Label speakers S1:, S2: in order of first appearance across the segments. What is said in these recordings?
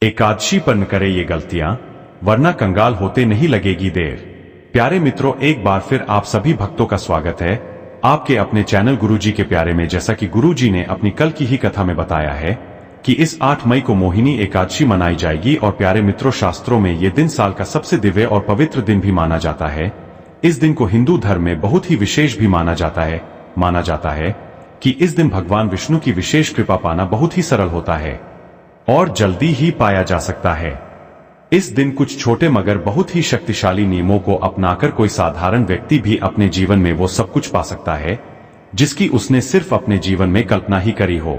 S1: एकादशी पर न करे ये गलतियां, वरना कंगाल होते नहीं लगेगी देर। प्यारे मित्रों, एक बार फिर आप सभी भक्तों का स्वागत है आपके अपने चैनल गुरुजी के प्यारे में। जैसा कि गुरुजी ने अपनी कल की ही कथा में बताया है कि इस 8 मई को मोहिनी एकादशी मनाई जाएगी। और प्यारे मित्रों, शास्त्रों में ये दिन साल का सबसे दिव्य और पवित्र दिन भी माना जाता है। इस दिन को हिंदू धर्म में बहुत ही विशेष भी माना जाता है कि इस दिन भगवान विष्णु की विशेष कृपा पाना बहुत ही सरल होता है और जल्दी ही पाया जा सकता है। इस दिन कुछ छोटे मगर बहुत ही शक्तिशाली नियमों को अपनाकर कोई साधारण व्यक्ति भी अपने जीवन में वो सब कुछ पा सकता है जिसकी उसने सिर्फ अपने जीवन में कल्पना ही करी हो।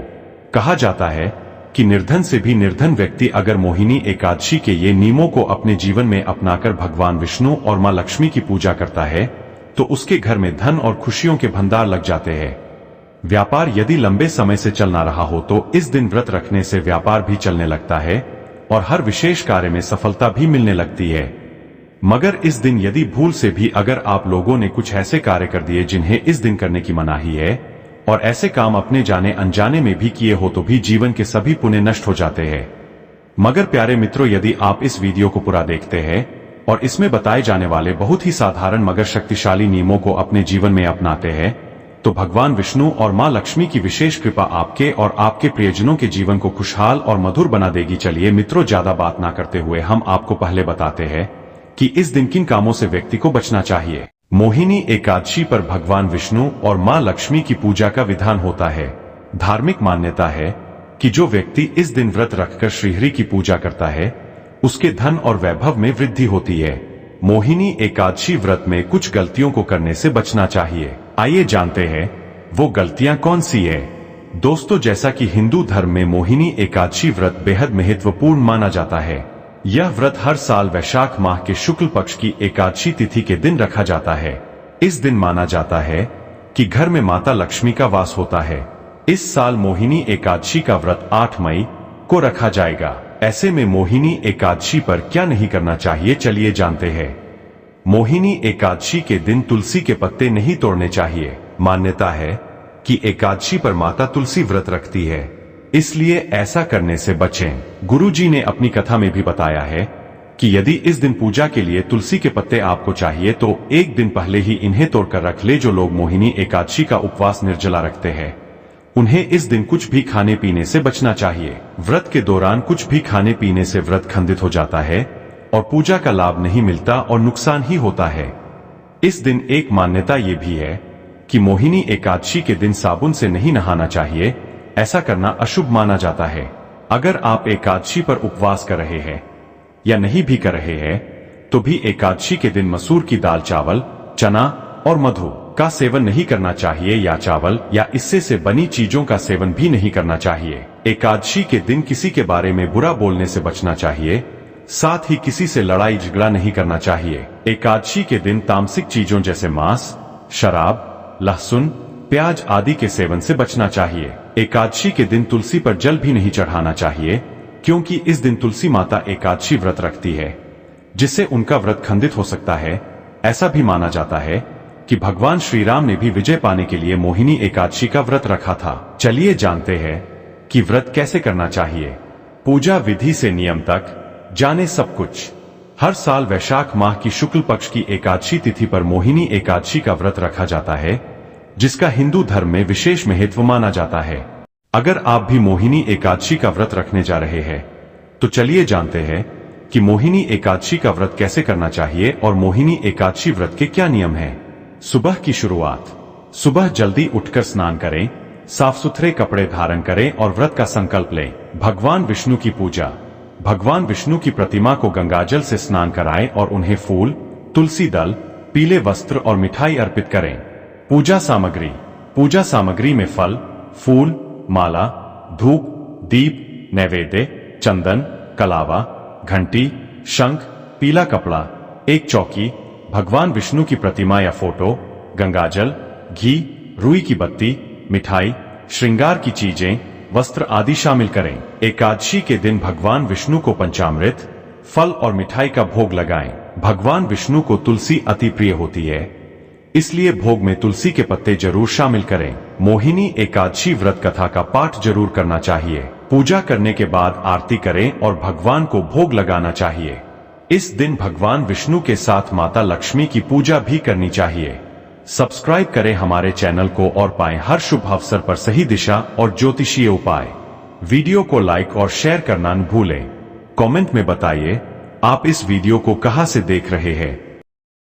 S1: कहा जाता है कि निर्धन से भी निर्धन व्यक्ति अगर मोहिनी एकादशी के ये नियमों को अपने जीवन में अपनाकर भगवान विष्णु और मां लक्ष्मी की पूजा करता है तो उसके घर में धन और खुशियों के भंडार लग जाते हैं। व्यापार यदि लंबे समय से चल ना रहा हो तो इस दिन व्रत रखने से व्यापार भी चलने लगता है और हर विशेष कार्य में सफलता भी मिलने लगती है। मगर इस दिन यदि भूल से भी अगर आप लोगों ने कुछ ऐसे कार्य कर दिए जिन्हें इस दिन करने की मनाही है और ऐसे काम अपने जाने अनजाने में भी किए हो तो भी जीवन के सभी पुण्य नष्ट हो जाते हैं। मगर प्यारे मित्रों, यदि आप इस वीडियो को पूरा देखते हैं और इसमें बताए जाने वाले बहुत ही साधारण मगर शक्तिशाली नियमों को अपने जीवन में अपनाते हैं तो भगवान विष्णु और मां लक्ष्मी की विशेष कृपा आपके और आपके प्रियजनों के जीवन को खुशहाल और मधुर बना देगी। चलिए मित्रों, ज्यादा बात ना करते हुए हम आपको पहले बताते हैं कि इस दिन किन कामों से व्यक्ति को बचना चाहिए। मोहिनी एकादशी पर भगवान विष्णु और मां लक्ष्मी की पूजा का विधान होता है। धार्मिक मान्यता है कि जो व्यक्ति इस दिन व्रत रखकर श्रीहरि की पूजा करता है उसके धन और वैभव में वृद्धि होती है। मोहिनी एकादशी व्रत में कुछ गलतियों को करने से बचना चाहिए। आइए जानते हैं वो गलतियां कौन सी है। दोस्तों, जैसा कि हिंदू धर्म में मोहिनी एकादशी व्रत बेहद महत्वपूर्ण माना जाता है। यह व्रत हर साल वैशाख माह के शुक्ल पक्ष की एकादशी तिथि के दिन रखा जाता है। इस दिन माना जाता है कि घर में माता लक्ष्मी का वास होता है। इस साल मोहिनी एकादशी का व्रत 8 मई को रखा जाएगा। ऐसे में मोहिनी एकादशी पर क्या नहीं करना चाहिए, चलिए जानते हैं। मोहिनी एकादशी के दिन तुलसी के पत्ते नहीं तोड़ने चाहिए। मान्यता है कि एकादशी पर माता तुलसी व्रत रखती है, इसलिए ऐसा करने से बचें। गुरुजी ने अपनी कथा में भी बताया है कि यदि इस दिन पूजा के लिए तुलसी के पत्ते आपको चाहिए तो एक दिन पहले ही इन्हें तोड़कर रख ले। जो लोग मोहिनी एकादशी का उपवास निर्जला रखते हैं उन्हें इस दिन कुछ भी खाने पीने से बचना चाहिए। व्रत के दौरान कुछ भी खाने पीने से व्रत खंडित हो जाता है और पूजा का लाभ नहीं मिलता और नुकसान ही होता है। इस दिन एक मान्यता ये भी है कि मोहिनी एकादशी के दिन साबुन से नहीं नहाना चाहिए। ऐसा करना अशुभ माना जाता है। अगर आप एकादशी पर उपवास कर रहे हैं या नहीं भी कर रहे हैं तो भी एकादशी के दिन मसूर की दाल, चावल, चना और मधु का सेवन नहीं करना चाहिए या चावल या इससे से बनी चीजों का सेवन भी नहीं करना चाहिए। एकादशी के दिन किसी के बारे में बुरा बोलने से बचना चाहिए, साथ ही किसी से लड़ाई झगड़ा नहीं करना चाहिए। एकादशी के दिन तामसिक चीजों जैसे मांस, शराब, लहसुन, प्याज आदि के सेवन से बचना चाहिए। एकादशी के दिन तुलसी पर जल भी नहीं चढ़ाना चाहिए क्योंकि इस दिन तुलसी माता एकादशी व्रत रखती है जिससे उनका व्रत खंडित हो सकता है। ऐसा भी माना जाता है कि भगवान श्री राम ने भी विजय पाने के लिए मोहिनी एकादशी का व्रत रखा था। चलिए जानते हैं कि व्रत कैसे करना चाहिए। पूजा विधि से नियम तक जाने सब कुछ। हर साल वैशाख माह की शुक्ल पक्ष की एकादशी तिथि पर मोहिनी एकादशी का व्रत रखा जाता है जिसका हिंदू धर्म में विशेष महत्व माना जाता है। अगर आप भी मोहिनी एकादशी का व्रत रखने जा रहे हैं तो चलिए जानते हैं कि मोहिनी एकादशी का व्रत कैसे करना चाहिए और मोहिनी एकादशी व्रत के क्या नियम हैं। सुबह की शुरुआत। सुबह जल्दी उठकर स्नान करें, साफ सुथरे कपड़े धारण करें और व्रत का संकल्प लें। भगवान विष्णु की पूजा। भगवान विष्णु की प्रतिमा को गंगाजल से स्नान कराएं और उन्हें फूल, तुलसी दल, पीले वस्त्र और मिठाई अर्पित करें। पूजा सामग्री। पूजा सामग्री में फल, फूल, माला, धूप, दीप, नैवेद्य, चंदन, कलावा, घंटी, शंख, पीला कपड़ा, एक चौकी, भगवान विष्णु की प्रतिमा या फोटो, गंगाजल, घी, रुई की बत्ती, मिठाई, श्रृंगार की चीजें, वस्त्र आदि शामिल करें। एकादशी के दिन भगवान विष्णु को पंचामृत, फल और मिठाई का भोग लगाएं। भगवान विष्णु को तुलसी अति प्रिय होती है, इसलिए भोग में तुलसी के पत्ते जरूर शामिल करें। मोहिनी एकादशी व्रत कथा का पाठ जरूर करना चाहिए। पूजा करने के बाद आरती करें और भगवान को भोग लगाना चाहिए। इस दिन भगवान विष्णु के साथ माता लक्ष्मी की पूजा भी करनी चाहिए। सब्सक्राइब करें हमारे चैनल को और पाएं हर शुभ अवसर पर सही दिशा और ज्योतिषीय उपाय। वीडियो को लाइक और शेयर करना न भूलें। कमेंट में बताइए आप इस वीडियो को कहां से देख रहे हैं।